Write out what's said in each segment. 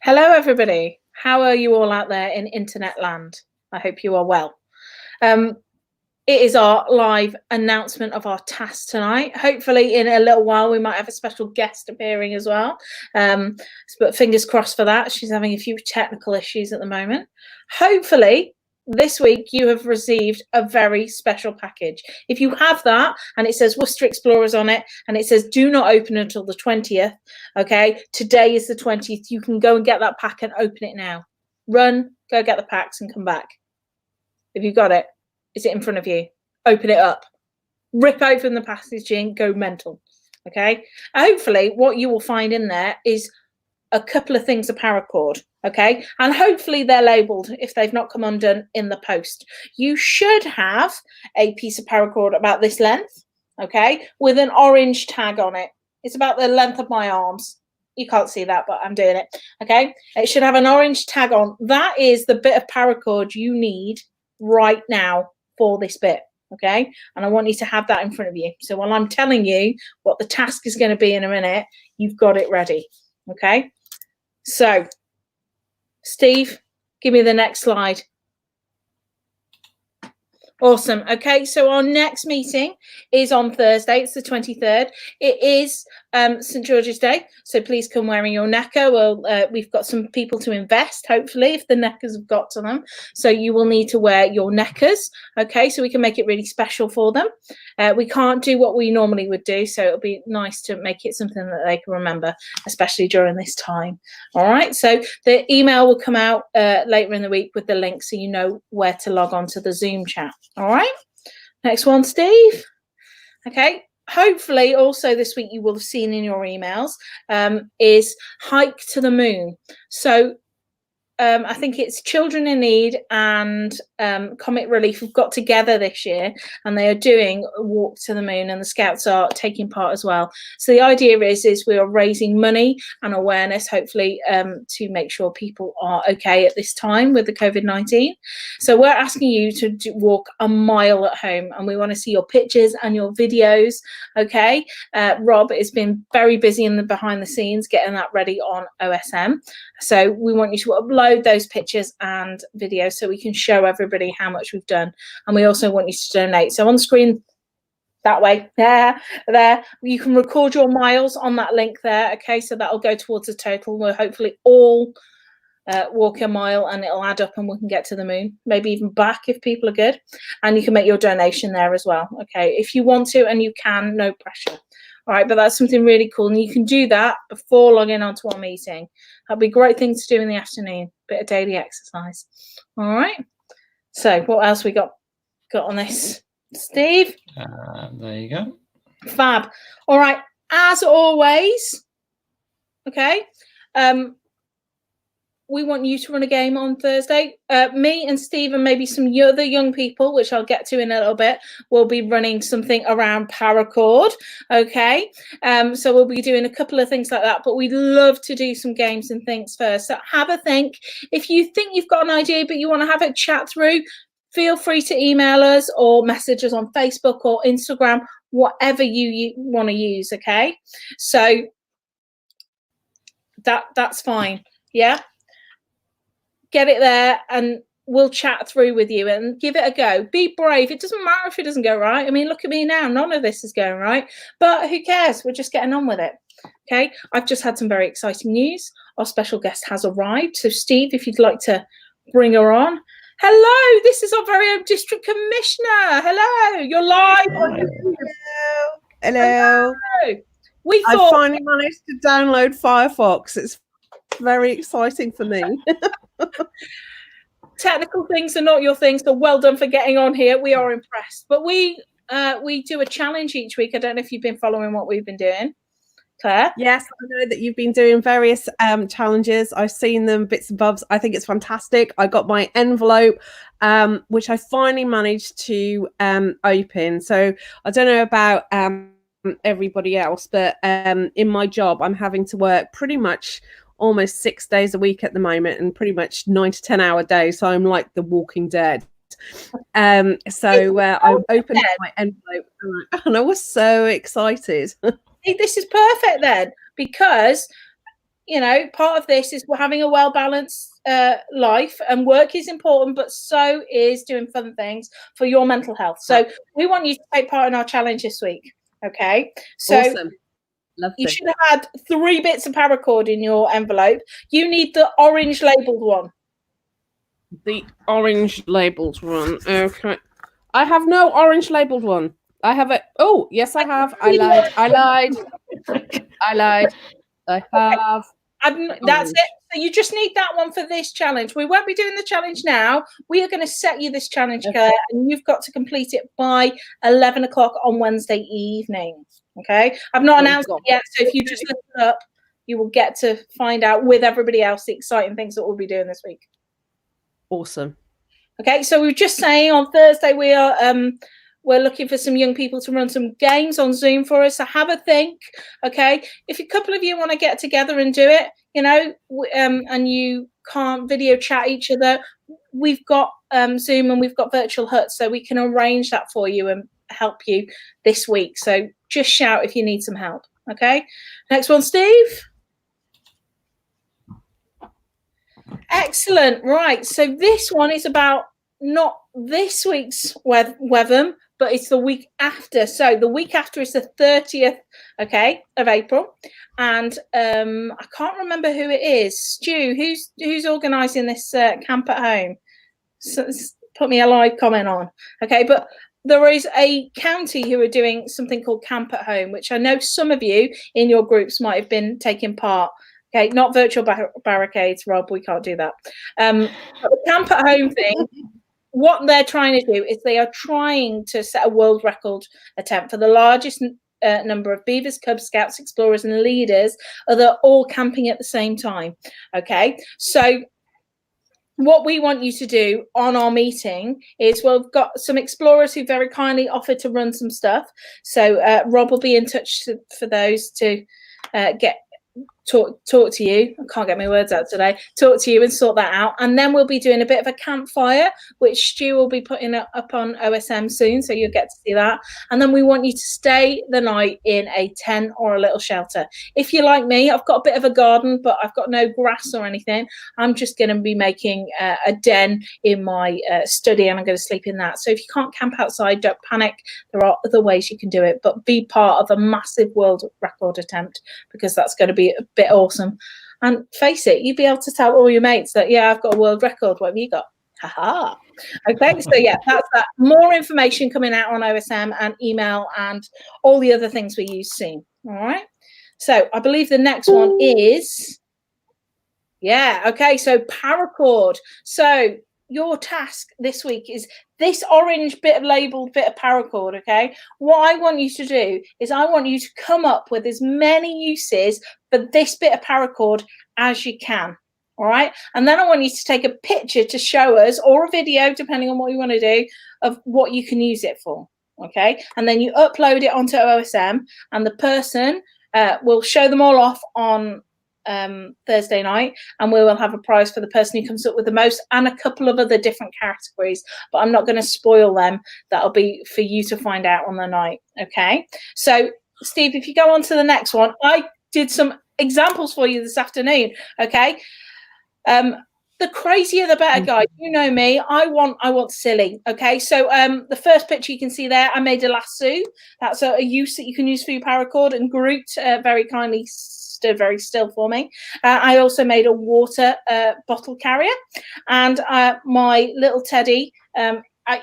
Hello, everybody. How are you all out there in internet land? I hope you are well. It is our live announcement of our task tonight. Hopefully, in a little while, we might have a special guest appearing as well. But fingers crossed for that. She's having a few technical issues at the moment. Hopefully, this week you have received a very special package. If you have that and it says Worcester Explorers on it and it says do not open until the 20th, okay, today is the 20th, you can go and get that pack and open it now. Run, go get the packs and come back. If you've got it, is it in front of you? Open it up. Rip open the packaging, go mental, okay? Hopefully what you will find in there is a couple of things of Paracord, okay? And hopefully they're labelled if they've not come undone in the post. You should have a piece of Paracord about this length, okay, with an orange tag on it. It's about the length of my arms. You can't see that, but I'm doing it, okay? It should have an orange tag on. That is the bit of Paracord you need right now for this bit, okay? And I want you to have that in front of you. So while I'm telling you what the task is going to be in a minute, you've got it ready, okay? So, Steve, give me the next slide. Awesome. Okay, so our next meeting is on Thursday. It's the 23rd. It is St. George's Day, so please come wearing your necker. Well, we've got some people to invest, hopefully, if the neckers have got to them. So you will need to wear your neckers, okay, so we can make it really special for them. We can't do what we normally would do, so it'll be nice to make it something that they can remember, especially during this time. All right, so the email will come out later in the week with the link so you know where to log on to the Zoom chat. All right, next one, Steve. Okay, hopefully also this week you will have seen in your emails is Hike to the Moon. So I think it's Children in Need and Comic Relief have got together this year and they are doing a walk to the moon and the Scouts are taking part as well. So the idea is we are raising money and awareness, hopefully, to make sure people are okay at this time with the COVID-19. So we're asking you to walk a mile at home and we want to see your pictures and your videos, okay? Rob has been very busy in the behind the scenes getting that ready on OSM. So we want you to upload those pictures and videos so we can show everybody how much we've done. And we also want you to donate. So on screen that way, there, you can record your miles on that link there. Okay, so that'll go towards the total. We'll hopefully all walk a mile and it'll add up and we can get to the moon, maybe even back if people are good. And you can make your donation there as well. Okay, if you want to and you can, no pressure. All right, but that's something really cool. And you can do that before logging on to our meeting. That'd be a great thing to do in the afternoon, bit of daily exercise. All right. So what else we got on this? Steve? There you go. Fab. All right. As always, okay, we want you to run a game on Thursday. Me and Steve and maybe some other young people, which I'll get to in a little bit, will be running something around Paracord, okay? So we'll be doing a couple of things like that, but we'd love to do some games and things first. So have a think. If you think you've got an idea, but you want to have a chat through, feel free to email us or message us on Facebook or Instagram, whatever you want to use, okay? So that's fine, yeah? Get it there and we'll chat through with you and give it a go. Be brave. It doesn't matter if it doesn't go right. I mean, look at me now. None of this is going right, but who cares? We're just getting on with it. Okay. I've just had some very exciting news. Our special guest has arrived. So Steve, if you'd like to bring her on. Hello, this is our very own district commissioner. Hello, you're live. Hello. I finally managed to download Firefox. It's very exciting for me. Technical things are not your thing, so well done for getting on here. We are impressed. But we do a challenge each week. I don't know if you've been following what we've been doing, Claire. Yes, I know that you've been doing various challenges. I've seen them, bits and bobs. I think it's fantastic. I got my envelope, which I finally managed to open. So I don't know about everybody else, but in my job, I'm having to work pretty much almost 6 days a week at the moment and pretty much 9 to 10 hour days. So I'm like the Walking Dead. I opened my envelope and I was so excited. This is perfect then, because you know, part of this is we're having a well-balanced life, and work is important, but so is doing fun things for your mental health. So we want you to take part in our challenge this week. Okay. So Awesome. Lovely. You should have had 3 bits of paracord in your envelope. You need the orange labeled one. The orange labeled one. Okay. I have no orange labeled one. I have a. Oh, yes, I have. I lied. I lied. I lied. I have. That's it. So you just need that one for this challenge. We won't be doing the challenge now. We are going to set you this challenge, Claire, and you've got to complete it by 11 o'clock on Wednesday evening. Okay. I've not announced it yet. So if you just look it up, you will get to find out with everybody else the exciting things that we'll be doing this week. Awesome. Okay. So we were just saying on Thursday, we're looking for some young people to run some games on Zoom for us. So have a think, okay? If a couple of you want to get together and do it, you know, and you can't video chat each other, we've got Zoom and we've got Virtual Hut, so we can arrange that for you and help you this week. So just shout if you need some help, okay? Next one, Steve. Excellent. Right. So this one is about not this week's Wetham, but it's the week after. So the week after is the 30th, okay, of April. And I can't remember who it is. Stu, who's organising this camp at home? So, put me a live comment on. Okay, but there is a county who are doing something called Camp at Home, which I know some of you in your groups might have been taking part. Okay, not virtual barricades, Rob. We can't do that. But the Camp at Home thing, what they're trying to do is they are trying to set a world record attempt for the largest number of beavers, Cub Scouts, explorers, and leaders that are all camping at the same time. Okay, so what we want you to do on our meeting is, well, we've got some explorers who very kindly offered to run some stuff. So Rob will be in touch for those to talk to you. I can't get my words out today. Talk to you and sort that out. And then we'll be doing a bit of a campfire, which Stu will be putting up on OSM soon, so you'll get to see that. And then we want you to stay the night in a tent or a little shelter. If you're like me, I've got a bit of a garden, but I've got no grass or anything. I'm just going to be making a den in my study, and I'm going to sleep in that. So if you can't camp outside, don't panic. There are other ways you can do it, but be part of a massive world record attempt, because that's going to be a bit awesome. And face it, you'd be able to tell all your mates that, yeah, I've got a world record. What have you got? Haha. Okay, so yeah, that's that. More information coming out on OSM and email and all the other things we use soon. All right. So I believe the next one is, yeah, okay, so Paracord. So your task this week is this orange labeled bit of paracord, okay? What I want you to do is I want you to come up with as many uses for this bit of paracord as you can, all right? And then I want you to take a picture to show us, or a video, depending on what you want to do, of what you can use it for, okay? And then you upload it onto OSM, and the person will show them all off on Thursday night, and we will have a prize for the person who comes up with the most, and a couple of other different categories, but I'm not going to spoil them. That'll be for you to find out on the night. Okay, so Steve, if you go on to the next one, I did some examples for you this afternoon. Okay, the crazier the better, guys. You know me, I want silly. Okay, so the first picture you can see there, I made a lasso. That's a use that you can use for your paracord, and Groot very kindly stood very still for me. I also made a water bottle carrier, and my little teddy,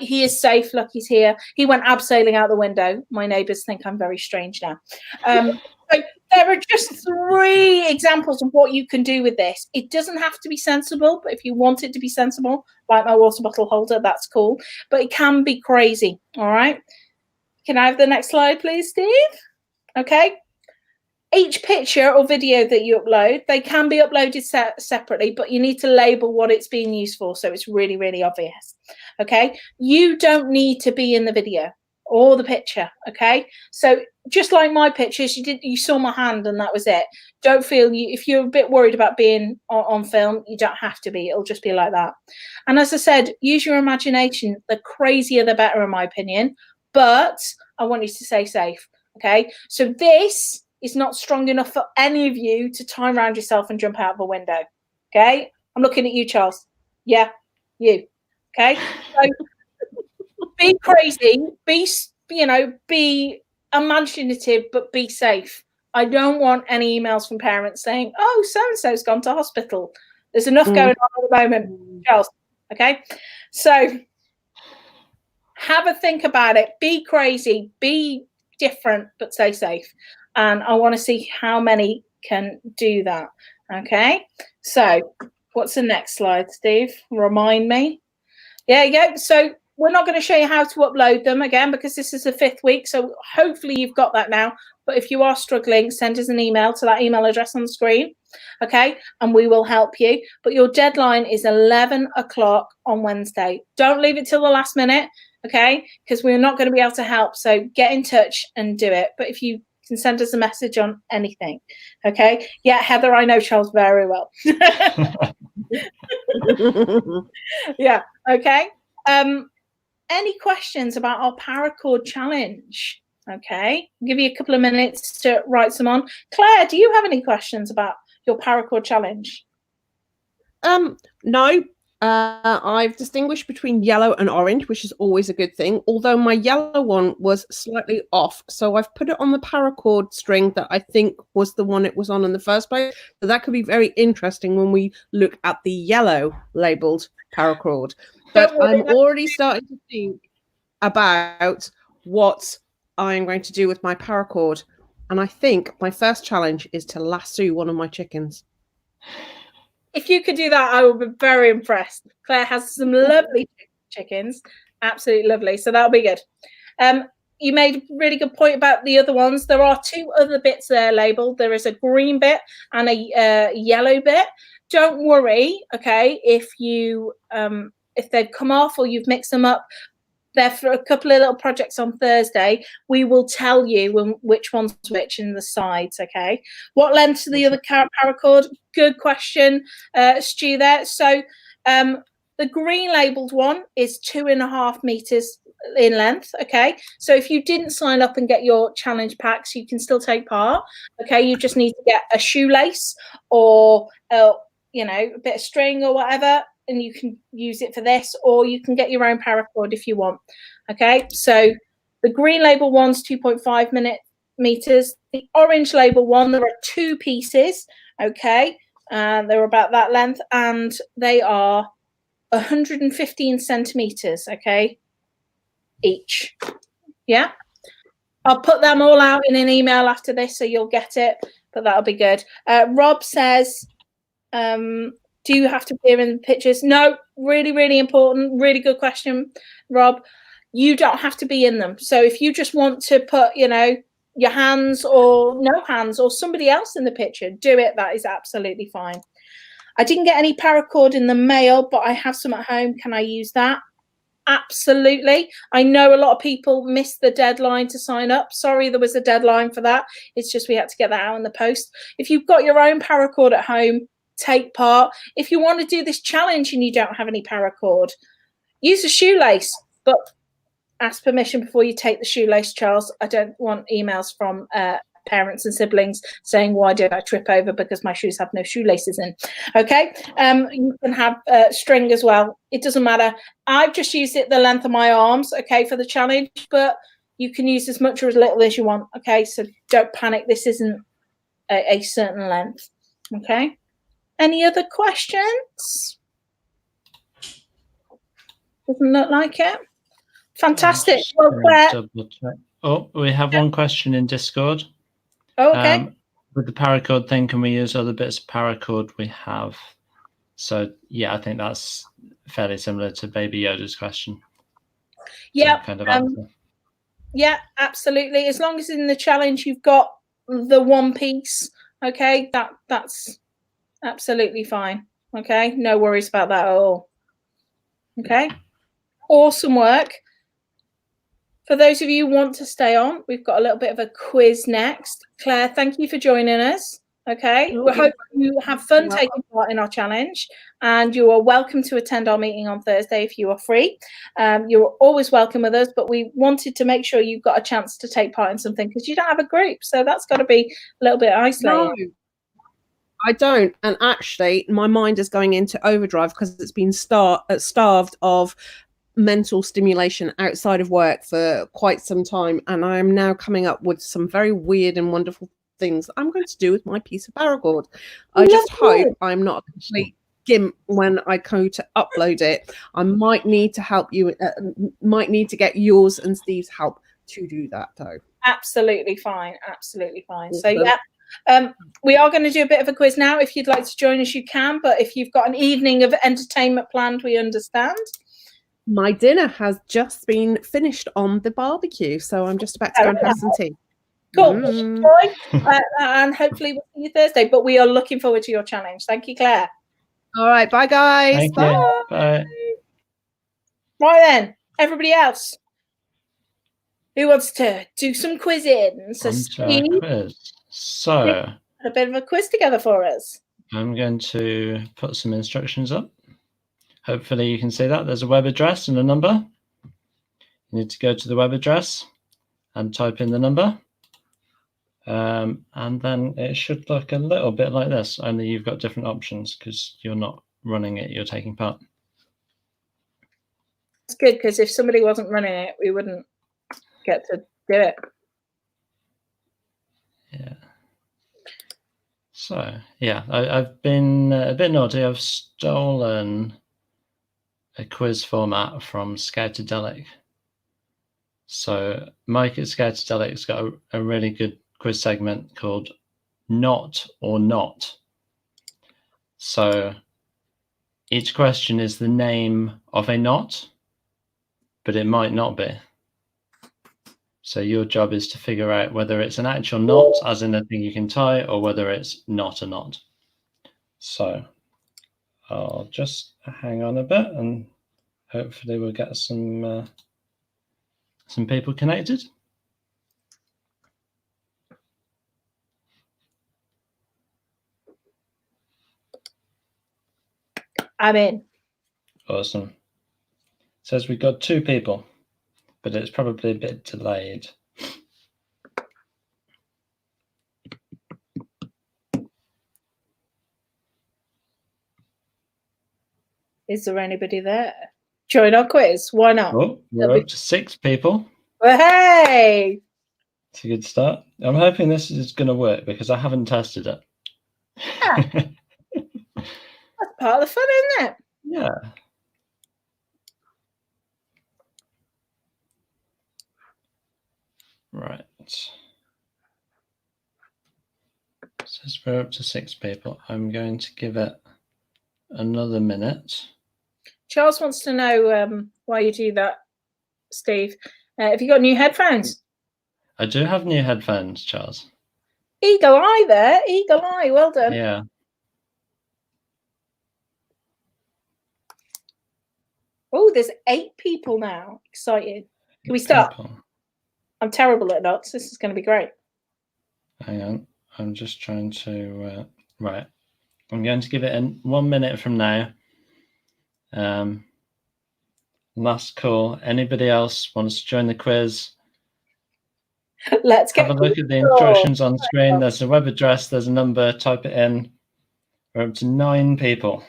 he is safe. Look, he's here. He went abseiling out the window. My neighbours think I'm very strange now. So there are just 3 examples of what you can do with this. It doesn't have to be sensible, but if you want it to be sensible, like my water bottle holder, that's cool. But it can be crazy. All right. Can I have the next slide, please, Steve? Okay. Each picture or video that you upload, they can be uploaded separately, but you need to label what it's being used for, so it's really, really obvious. Okay, you don't need to be in the video or the picture. Okay, so just like my pictures, you saw my hand and that was it. Don't feel if you're a bit worried about being on film, you don't have to be. It'll just be like that. And as I said, use your imagination. The crazier the better, in my opinion, but I want you to stay safe. Okay, so this is not strong enough for any of you to time around yourself and jump out of a window. Okay, I'm looking at you, Charles. Yeah, you. Okay, so be crazy, be imaginative, but be safe. I don't want any emails from parents saying, "Oh, so and so's gone to hospital." There's enough going on at the moment, Charles. Okay, so have a think about it. Be crazy, be different, but stay safe. And I want to see how many can do that. Okay, so what's the next slide, Steve? Remind me. Yeah, yeah. So we're not going to show you how to upload them again because this is the 5th week. So hopefully you've got that now. But if you are struggling, send us an email to that email address on the screen. Okay, and we will help you. But your deadline is 11 o'clock on Wednesday. Don't leave it till the last minute. Okay, because we're not going to be able to help. So get in touch and do it. But if you can send us a message on anything. Okay. Yeah, Heather, I know Charles very well. Yeah. Okay. Any questions about our Paracord challenge? Okay. I'll give you a couple of minutes to write some on. Claire, do you have any questions about your Paracord challenge? No. I've distinguished between yellow and orange, which is always a good thing, although my yellow one was slightly off. So I've put it on the paracord string that I think was the one it was on in the first place. So that could be very interesting when we look at the yellow labeled paracord. But I'm already starting to think about what I'm going to do with my paracord. And I think my first challenge is to lasso one of my chickens. If you could do that, I would be very impressed. Claire has some lovely chickens, absolutely lovely. So that'll be good. You made a really good point about the other ones. There are 2 other bits there labeled. There is a green bit and a yellow bit. Don't worry, okay, if they've come off or you've mixed them up. They're for a couple of little projects on Thursday. We will tell you which one's which in the sides, okay? What length to the other paracord? Good question, Stu there. So the green labelled one is 2.5 meters in length, okay? So if you didn't sign up and get your challenge packs, you can still take part, okay? You just need to get a shoelace or, a bit of string or whatever, and you can use it for this, or you can get your own paracord if you want. Okay, so the green label one's 2.5 meters. The orange label one, there are 2 pieces. Okay, they're about that length, and they are 115 centimeters. Okay, each. Yeah, I'll put them all out in an email after this, so you'll get it. But that'll be good. Rob says, do you have to appear in the pictures? No, really, really important. Really good question, Rob. You don't have to be in them. So if you just want to put, your hands or no hands or somebody else in the picture, do it. That is absolutely fine. I didn't get any paracord in the mail, but I have some at home. Can I use that? Absolutely. I know a lot of people missed the deadline to sign up. Sorry, there was a deadline for that. It's just we had to get that out in the post. If you've got your own paracord at home, take part. If you want to do this challenge and you don't have any paracord, use a shoelace, but ask permission before you take the shoelace, Charles. I don't want emails from parents and siblings saying, why did I trip over because my shoes have no shoelaces in? Okay, you can have string as well. It doesn't matter. I've just used it the length of my arms, okay, for the challenge, but you can use as much or as little as you want, okay? So don't panic. This isn't a certain length, okay? Any other questions? Doesn't look like it. Fantastic. Well, Claire. Oh, we have one question in Discord. Oh, okay. With the paracord thing, can we use other bits of paracord we have? So, yeah, I think that's fairly similar to Baby Yoda's question. Yeah. Kind of yeah, absolutely. As long as in the challenge you've got the one piece, okay, that's absolutely fine. Okay, no worries about that at all. Okay, awesome work. For those of you who want to stay on, we've got a little bit of a quiz next. Claire, thank you for joining us. Okay, Oh, we hope yeah. you have fun Well, taking part in our challenge, and you are welcome to attend our meeting on Thursday if you are free. You're always welcome with us, but we wanted to make sure you got a chance to take part in something because you don't have a group, so that's got to be a little bit isolating. no, I don't. And actually, my mind is going into overdrive because it's been starved of mental stimulation outside of work for quite some time. And I am now coming up with some very weird and wonderful things I'm going to do with my piece of Paracord. I just hope I'm not a complete gimp when I go to upload it. I might need to help you, might need to get yours and Steve's help to do that, though. Absolutely fine. Absolutely fine. So, Awesome. yeah, we are going to do a bit of a quiz now. If you'd like to join us, you can. But if you've got an evening of entertainment planned, we understand. My dinner has just been finished on the barbecue, so I'm just about to go and have some tea. Cool. And hopefully we'll see you Thursday. But we are looking forward to your challenge. Thank you, Claire. All right. Bye, guys. Thank Bye. you. Bye. Right then, everybody else. Who wants to do some quizzing? So On to our Steve, quiz. So a bit of a quiz together for us. I'm going to put some instructions up. Hopefully you can see that. There's a web address and a number. You need to go to the web address and type in the number. And then it should look a little bit like this, only you've got different options because you're not running it, you're taking part. It's good because if somebody wasn't running it, we wouldn't get to do it. Yeah. So, yeah, I've been a bit naughty. I've stolen a quiz format from Scoutadelic. So Mike at Scoutadelic's got a really good quiz segment called Not or Not. So each question is the name of a knot, but it might not be. So your job is to figure out whether it's an actual knot, as in a thing you can tie, or whether it's not a knot. So I'll just hang on a bit and hopefully we'll get some people connected. I'm in. Awesome. It says we've got 2 people, but it's probably a bit delayed. Is there anybody there? Join our quiz. Why not? Oh, we're up to 6 people. Well, hey! It's a good start. I'm hoping this is going to work because I haven't tested it. Yeah. That's part of the fun, isn't it? Yeah. Right. It says we're up to 6 people. I'm going to give it another minute. Charles wants to know why you do that, Steve. Have you got new headphones? I do have new headphones, Charles. Eagle eye there. Eagle eye. Well done. Yeah. Oh, there's 8 people now. Excited. Can we start? I'm terrible at knots. This is going to be great. Hang on. I'm just trying to... right. I'm going to give it 1 minute from now. Last call. Anybody else wants to join the quiz? Let's have a look at the instructions on screen. There's a web address, there's a number, type it in. We're up to 9 people.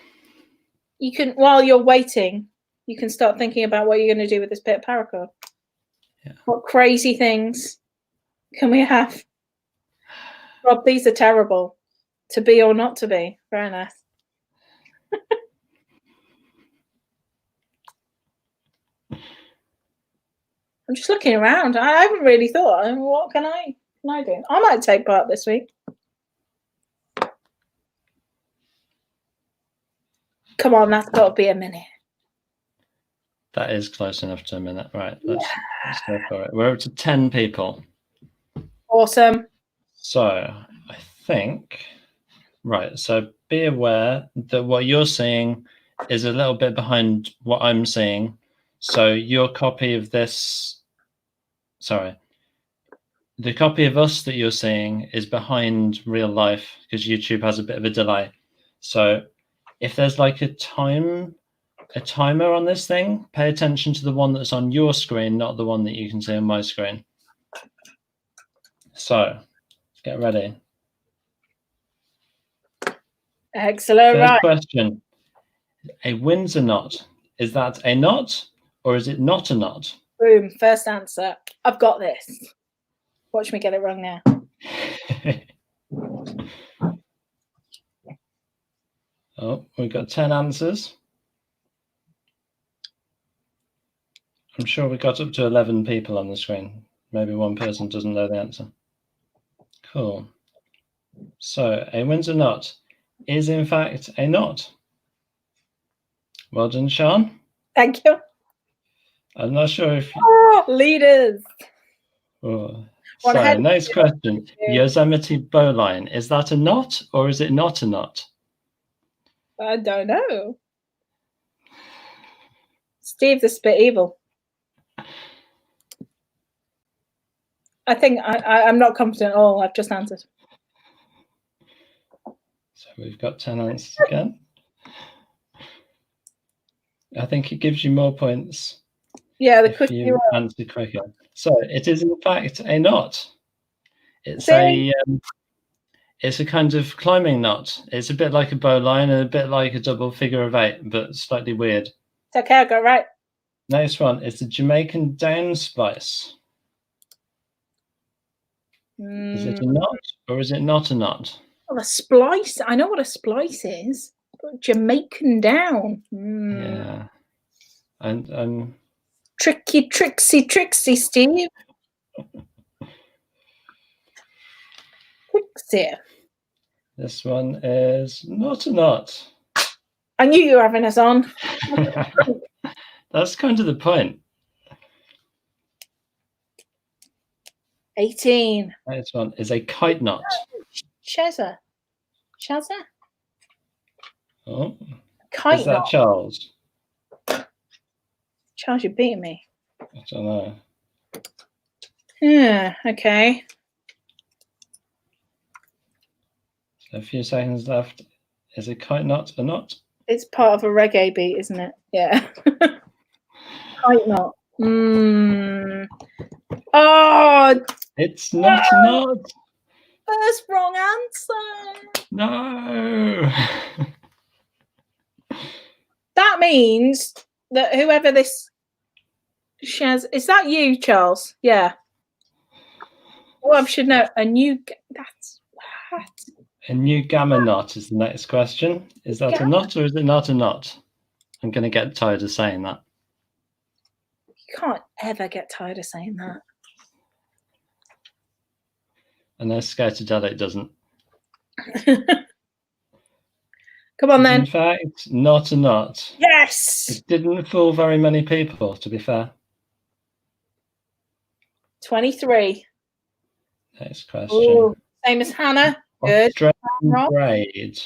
You can, while you're waiting, you can start thinking about what you're going to do with this bit of Paracord. Yeah. What crazy things can we have? Rob, these are terrible. To be or not to be. Very nice. I'm just looking around. I haven't really thought. What can I do? I might take part this week. Come on, that's got to be a minute. That is close enough to a minute. Right, let's go for it. We're up to 10 people. Awesome. So I think, right, so be aware that what you're seeing is a little bit behind what I'm seeing. So your copy of this, sorry, the copy of us that you're seeing is behind real life because YouTube has a bit of a delay. So if there's like a timer on this thing, pay attention to the one that's on your screen, not the one that you can see on my screen. So get ready. Excellent. First Right. question. A Windsor knot. Is that a knot or is it not a knot? Boom. First answer. I've got this. Watch me get it wrong now. Oh, we've got 10 answers. I'm sure we got up to 11 people on the screen. Maybe one person doesn't know the answer. Cool. So a Windsor knot is in fact a knot. Well done, Sean. Thank you. I'm not sure if... Oh, leaders. Oh. One So ahead. next question. Yosemite bowline. Is that a knot or is it not a knot? I don't know. Steve the Spit Evil. I think I'm not confident at all. I've just answered. So we've got 10 answers again. I think it gives you more points. Yeah, the if you answer quicker. So it is in fact a knot. It's it's a kind of climbing knot. It's a bit like a bowline and a bit like a double figure of 8, but slightly weird. It's okay, I got it right. Next one is the Jamaican down splice. Is it a knot or is it not a knot? Well, a splice. I know what a splice is. But Jamaican down. Yeah. And Tricky, tricksy, Steve. Trixie. This one is not a knot. I knew you were having us on. That's kind of the point. 18. Next one is a kite knot. Shazza. Oh, Kite is that knot. Charles? Charles, you're beating me. I don't know. Yeah, okay. So a few seconds left. Is a kite knot a knot? It's part of a reggae beat, isn't it? Yeah. Kite knot. Oh, it's not a knot. First wrong answer. No. That means that whoever this Shaz, is that you, Charles? Yeah. Oh, I should know. That's what? A new gamma knot is the next question. Is that a knot or is it not a knot? I'm going to get tired of saying that. You can't ever get tired of saying that. Unless Scaterdelic doesn't. Come on then. In fact, not a knot. Yes. It didn't fool very many people, to be fair. 23. Next question. Ooh, same as Hannah. Good. Australian braid.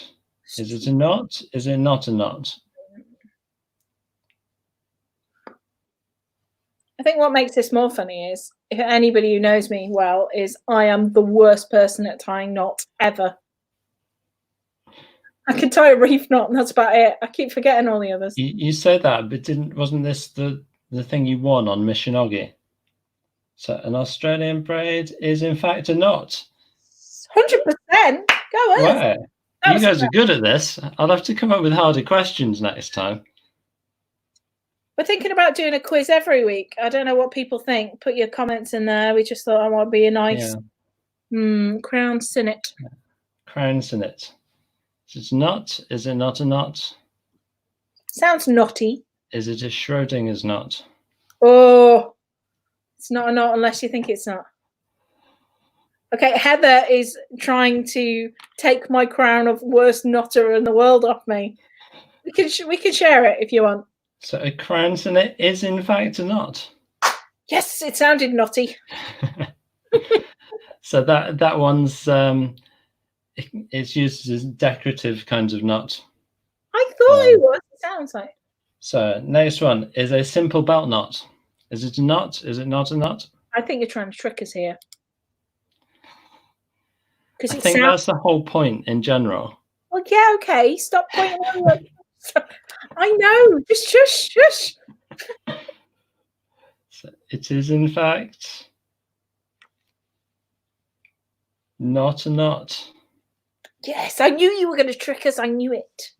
Is it a knot? Is it not a knot? I think what makes this more funny is, if anybody who knows me well, is I am the worst person at tying knots ever. I can tie a reef knot and that's about it. I keep forgetting all the others. You say that, but wasn't this the thing you won on Mishinogi? So an Australian braid is in fact a knot. 100%. Go on. Wow. You guys are good at this. I'll have to come up with harder questions next time. We're thinking about doing a quiz every week. I don't know what people think. Put your comments in there. We just thought I want to be a nice Crown Sinnet. Crown Sinnet. Is it not? Is it not a knot? Sounds knotty. Is it a Schrodinger's knot? Oh, it's not a knot unless you think it's not. Okay, Heather is trying to take my crown of worst knotter in the world off me. We can share it if you want. So a crown sinnet is in fact a knot. Yes, it sounded knotty. So that one's it's used as a decorative kind of knot. I thought it was. It sounds like. So next one is a simple belt knot. Is it a knot? Is it not a knot? I think you're trying to trick us here. because I it think sounds. that's the whole point in general. Well, yeah, okay. Stop pointing. I know. Just shush, shush. So it is, in fact, not a knot. Yes, I knew you were going to trick us. I knew it.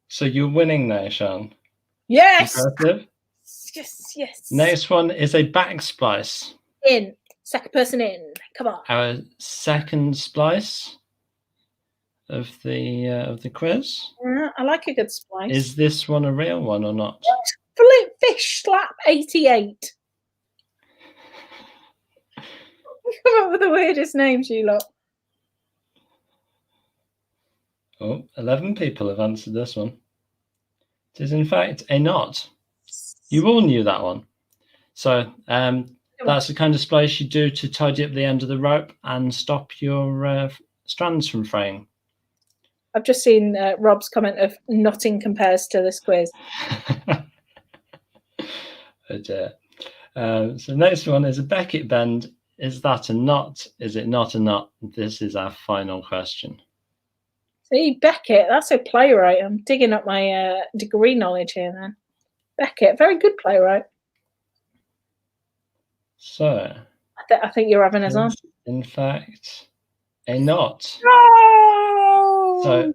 So you're winning there, Sean. Yes. Impressive. Yes. Next one is a back splice. In. Second person in. Come on. Our second splice of the quiz. I like a good splice. Is this one a real one or not? Flip Fish Slap 88. Come up with the weirdest names, you lot. Oh, 11 people have answered this one. It is, in fact, a knot. You all knew that one. So that's the kind of splice you do to tidy up the end of the rope and stop your strands from fraying. I've just seen Rob's comment of knotting compares to this quiz. So next one is a Beckett bend. Is that a knot? Is it not a knot? This is our final question. See, Beckett, that's a playwright. I'm digging up my degree knowledge here then. Beckett, very good playwright. So I think you're having us on. In fact, a knot. No! So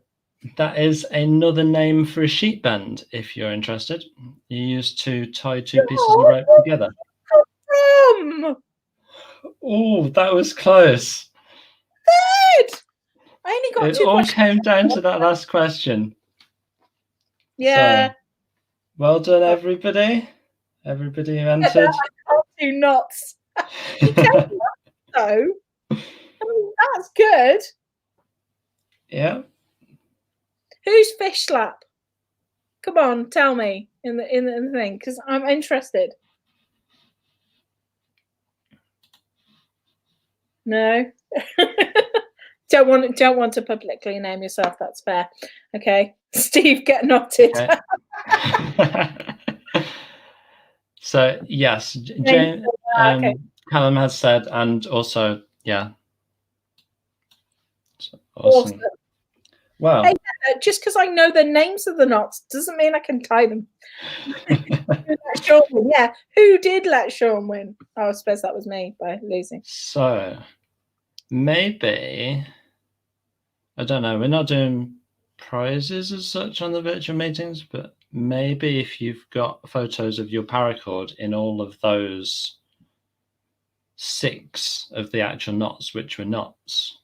that is another name for a sheet bend, if you're interested. You use to tie two pieces of rope together. Oh, that was close. Good! I only got two It all questions. came down to that last question. Yeah. So, well done, everybody. Everybody who entered. I can't do knots. You can do knots, though. I mean, that's good. Yeah. Who's Fish Slap? Come on, tell me in the thing, because I'm interested. No. Don't want to publicly name yourself. That's fair. Okay, Steve, get knotted. Okay. So yes, Jane, okay. Callum has said, and also yeah. Awesome. Wow. Hey, just because I know the names of the knots doesn't mean I can tie them. Sean win? Yeah, who did let Sean win? Oh, I suppose that was me by losing. So maybe, I don't know, we're not doing prizes as such on the virtual meetings, but maybe if you've got photos of your paracord in all of those 6 of the actual knots, which were knots,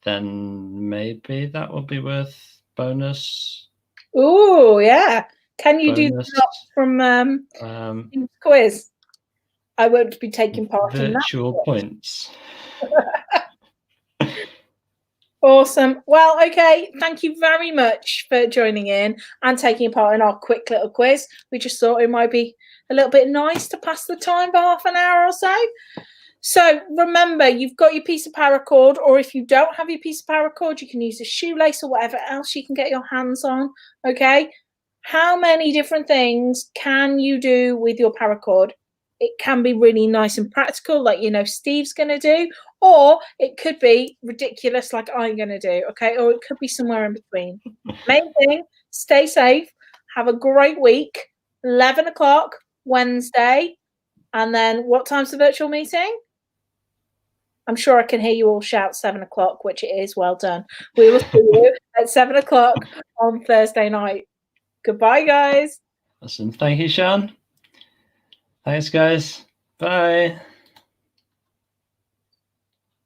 then maybe that will be worth bonus. Oh, yeah. Can you do the knots from quiz? I won't be taking part in that. Virtual points. Awesome. Well, okay. Thank you very much for joining in and taking part in our quick little quiz. We just thought it might be a little bit nice to pass the time for half an hour or so. So remember, you've got your piece of paracord, or if you don't have your piece of paracord, you can use a shoelace or whatever else you can get your hands on. Okay. How many different things can you do with your paracord? It can be really nice and practical, like, Steve's going to do, or it could be ridiculous, like I'm going to do, okay? Or it could be somewhere in between. Main thing, stay safe. Have a great week. 11 o'clock Wednesday. And then what time's the virtual meeting? I'm sure I can hear you all shout 7 o'clock, which it is. Well done. We will see you at 7 o'clock on Thursday night. Goodbye, guys. Awesome. Thank you, Sean. Thanks, guys. Bye.